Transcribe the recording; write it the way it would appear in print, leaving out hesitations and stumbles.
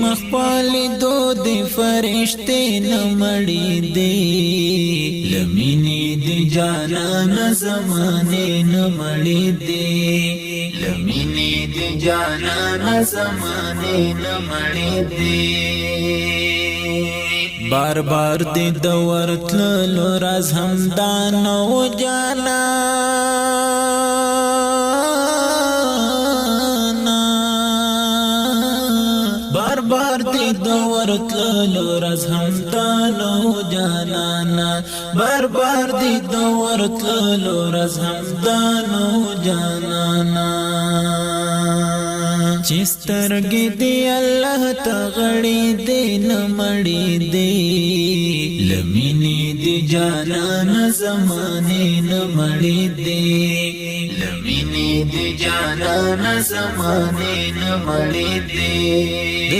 مخپال دو دی فرشتے نمڑی دے لمینی دی جانان زمانے نمڑی دے لمینی دی جانان زمانے نمڑی دے بار بار دی دور تللو راز همدانو جانانا بار بار دی دور تللو راز همدانو جانانا بار بار دی دور تللو راز همدانو جانانا چسترگی دی اللہ تغڑی دی نمڑی دی لمینی دی جانان زمانے نمڑی دی لمینی دی جانان زمانے نمڑی دی